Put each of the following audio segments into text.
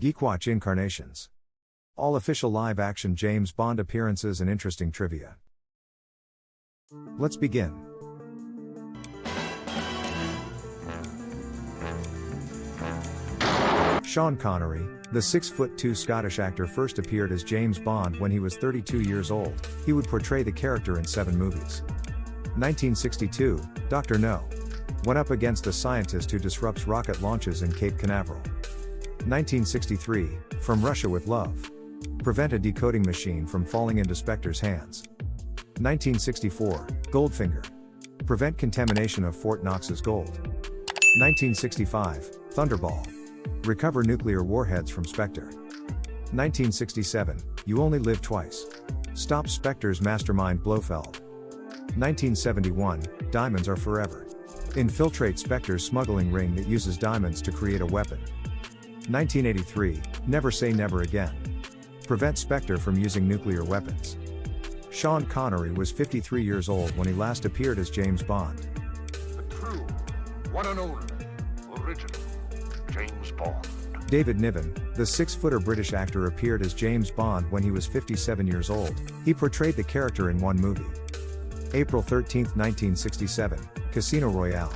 GeekWatch Incarnations. All official live-action James Bond appearances and interesting trivia. Let's begin. Sean Connery, the 6'2" Scottish actor, first appeared as James Bond when he was 32 years old. He would portray the character in 7 movies. 1962, Dr. No. Went up against a scientist who disrupts rocket launches in Cape Canaveral. 1963, From Russia with Love. Prevent a decoding machine from falling into Spectre's hands. 1964, Goldfinger. Prevent contamination of Fort Knox's gold. 1965, Thunderball. Recover nuclear warheads from Spectre. 1967, You Only Live Twice. Stop Spectre's mastermind Blofeld. 1971, Diamonds Are Forever. Infiltrate Spectre's smuggling ring that uses diamonds to create a weapon. 1983, Never Say Never Again. Prevent Spectre from using nuclear weapons. Sean Connery was 53 years old when he last appeared as James Bond. The true, one and only, original James Bond. David Niven, the 6-footer British actor, appeared as James Bond when he was 57 years old. He portrayed the character in 1 movie. April 13, 1967, Casino Royale.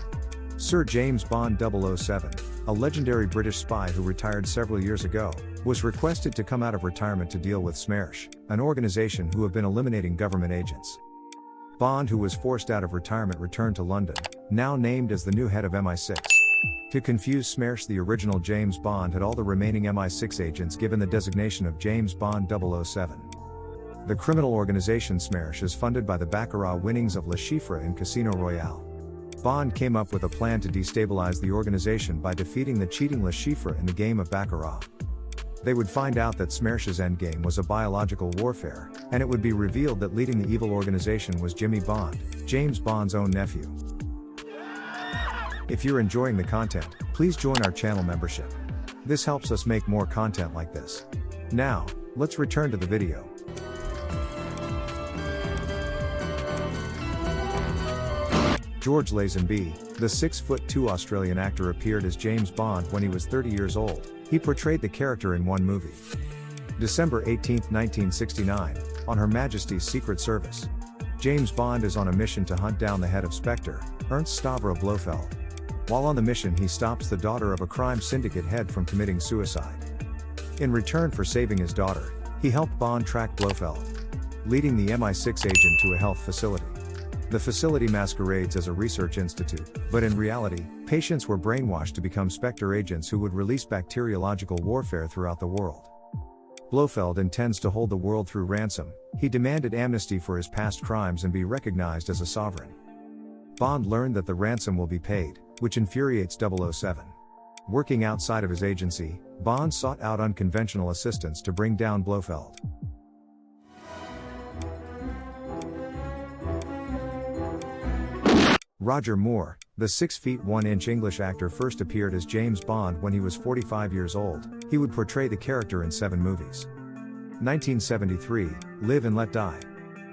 Sir James Bond 007, a legendary British spy who retired several years ago, was requested to come out of retirement to deal with SMERSH, an organization who have been eliminating government agents. Bond, who was forced out of retirement, returned to London, now named as the new head of MI6. To confuse SMERSH, the original James Bond had all the remaining MI6 agents given the designation of James Bond 007. The criminal organization SMERSH is funded by the Baccarat winnings of Le Chiffre in Casino Royale. Bond came up with a plan to destabilize the organization by defeating the cheating Le Chiffre in the game of Baccarat. They would find out that SMERSH's endgame was a biological warfare, and it would be revealed that leading the evil organization was Jimmy Bond, James Bond's own nephew. If you're enjoying the content, please join our channel membership. This helps us make more content like this. Now, let's return to the video. George Lazenby, the 6'2" Australian actor, appeared as James Bond when he was 30 years old. He portrayed the character in 1 movie. December 18, 1969, on Her Majesty's Secret Service. James Bond is on a mission to hunt down the head of Spectre, Ernst Stavro Blofeld. While on the mission, he stops the daughter of a crime syndicate head from committing suicide. In return for saving his daughter, he helped Bond track Blofeld, leading the MI6 agent to a health facility. The facility masquerades as a research institute, but in reality, patients were brainwashed to become Spectre agents who would release bacteriological warfare throughout the world. Blofeld intends to hold the world through ransom. He demanded amnesty for his past crimes and be recognized as a sovereign. Bond learned that the ransom will be paid, which infuriates 007. Working outside of his agency, Bond sought out unconventional assistance to bring down Blofeld. Roger Moore, the 6'1" English actor, first appeared as James Bond when he was 45 years old. He would portray the character in 7 movies. 1973, Live and Let Die.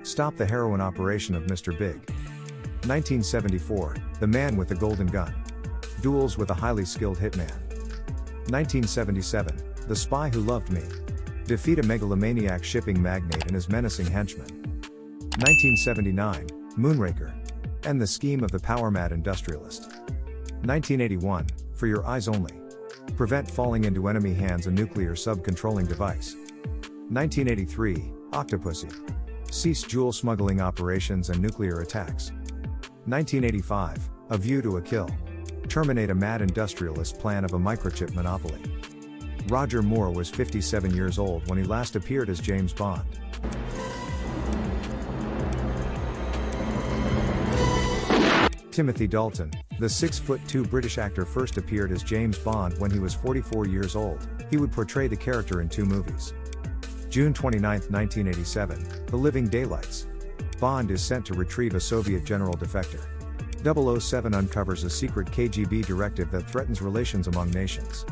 Stop the heroin operation of Mr. Big. 1974, The Man with the Golden Gun. Duels with a highly skilled hitman. 1977, The Spy Who Loved Me. Defeat a megalomaniac shipping magnate and his menacing henchmen. 1979, Moonraker. End the scheme of the power-mad industrialist. 1981, For Your Eyes Only. Prevent falling into enemy hands a nuclear sub-controlling device. 1983, Octopussy. Cease jewel smuggling operations and nuclear attacks. 1985, A View to a Kill. Terminate a mad industrialist plan of a microchip monopoly. Roger Moore was 57 years old when he last appeared as James Bond. Timothy Dalton, the 6'2" British actor, first appeared as James Bond when he was 44 years old. He would portray the character in 2 movies. June 29, 1987, The Living Daylights. Bond is sent to retrieve a Soviet general defector. 007 uncovers a secret KGB directive that threatens relations among nations.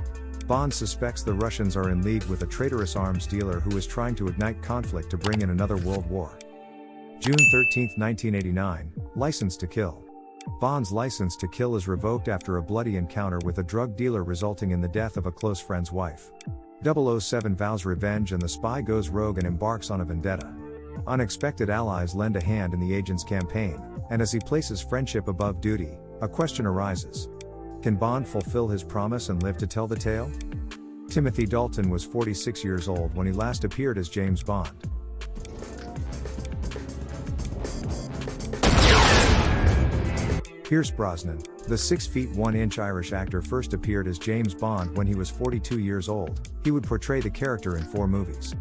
Bond suspects the Russians are in league with a traitorous arms dealer who is trying to ignite conflict to bring in another world war. June 13, 1989, License to Kill. Bond's license to kill is revoked after a bloody encounter with a drug dealer resulting in the death of a close friend's wife. 007 vows revenge and the spy goes rogue and embarks on a vendetta. Unexpected allies lend a hand in the agent's campaign, and as he places friendship above duty, a question arises. Can Bond fulfill his promise and live to tell the tale? Timothy Dalton was 46 years old when he last appeared as James Bond. Pierce Brosnan, the 6 feet 1 inch Irish actor, first appeared as James Bond when he was 42 years old. He would portray the character in 4 movies.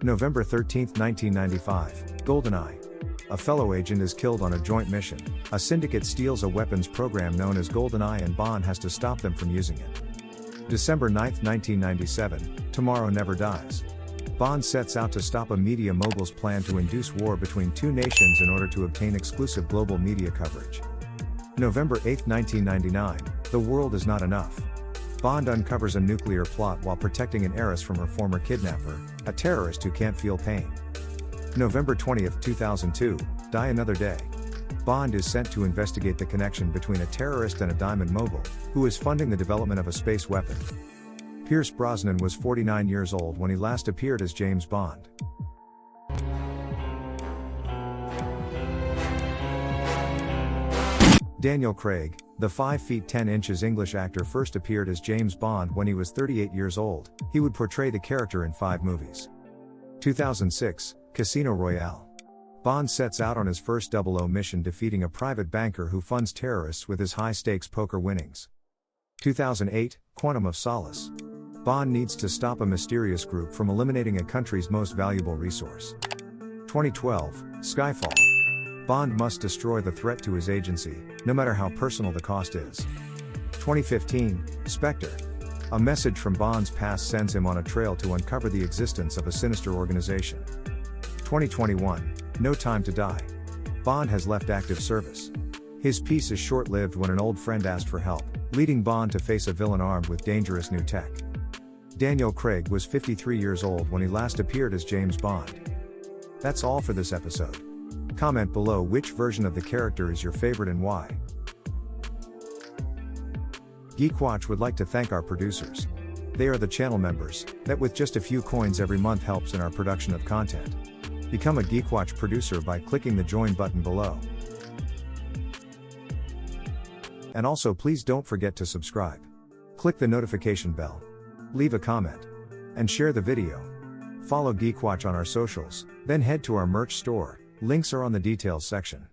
November 13, 1995, GoldenEye. A fellow agent is killed on a joint mission. A syndicate steals a weapons program known as GoldenEye and Bond has to stop them from using it. December 9, 1997, Tomorrow Never Dies. Bond sets out to stop a media mogul's plan to induce war between 2 nations in order to obtain exclusive global media coverage. November 8, 1999, The World Is Not Enough. Bond uncovers a nuclear plot while protecting an heiress from her former kidnapper, a terrorist who can't feel pain. November 20, 2002, Die Another Day. Bond is sent to investigate the connection between a terrorist and a diamond mogul, who is funding the development of a space weapon. Pierce Brosnan was 49 years old when he last appeared as James Bond. Daniel Craig, the 5 feet 10 inches English actor, first appeared as James Bond when he was 38 years old. He would portray the character in 5 movies. 2006, Casino Royale. Bond sets out on his first 00 mission, defeating a private banker who funds terrorists with his high-stakes poker winnings. 2008, Quantum of Solace. Bond needs to stop a mysterious group from eliminating a country's most valuable resource. 2012, Skyfall. Bond must destroy the threat to his agency, no matter how personal the cost is. 2015, Spectre. A message from Bond's past sends him on a trail to uncover the existence of a sinister organization. 2021, No Time to Die. Bond has left active service. His peace is short-lived when an old friend asked for help, leading Bond to face a villain armed with dangerous new tech. Daniel Craig was 53 years old when he last appeared as James Bond. That's all for this episode. Comment below which version of the character is your favorite and why. GeekWatch would like to thank our producers. They are the channel members, that with just a few coins every month helps in our production of content. Become a GeekWatch producer by clicking the join button below. And also please don't forget to subscribe. Click the notification bell. Leave a comment. And share the video. Follow GeekWatch on our socials, then head to our merch store. Links are on the details section.